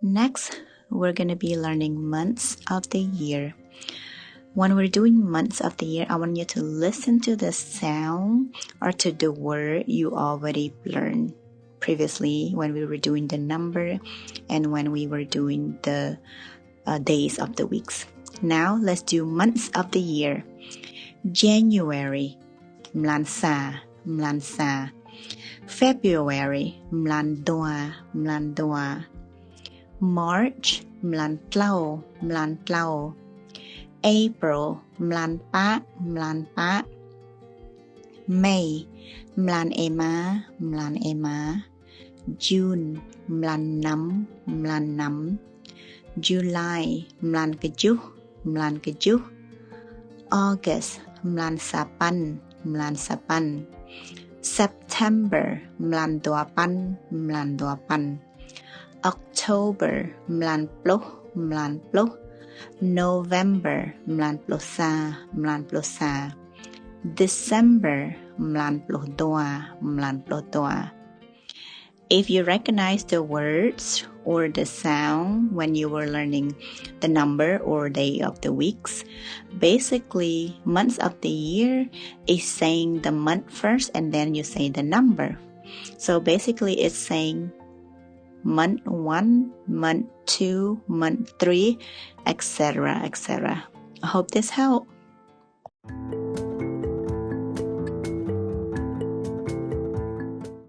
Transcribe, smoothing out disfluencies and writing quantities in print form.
Next, we're going to be learning months of the year. When we're doing months of the year, I want you to listen to the sound or to the word you already learned previously when we were doing the number and when we were doing the days of the weeks. Now, let's do months of the year. January, Mlansa, Mlansa. February, Mlandoa, Mlandoa. March, Mlantlau, Mlantlau. April, Mlanpa, Mlanpa. May, Mlanema, Mlanema. June, Mlannam, Mlannam. July, Mlankajuh, Mlankajuh. August, Mlansapan, Mlansapan. September, Mlandoapan, Mlandoapan. October, Mlanploh, Mlanploh. November, Mlanplosa, Mlanplosa. December, Mlanplohdoa, Mlanplohdoa. If you recognize the words or the sound when you were learning the number or day of the weeks, basically months of the year is saying the month first and then you say the number. So basically it's saying month 1, month 2, month 3, etc., etc. I hope this helped.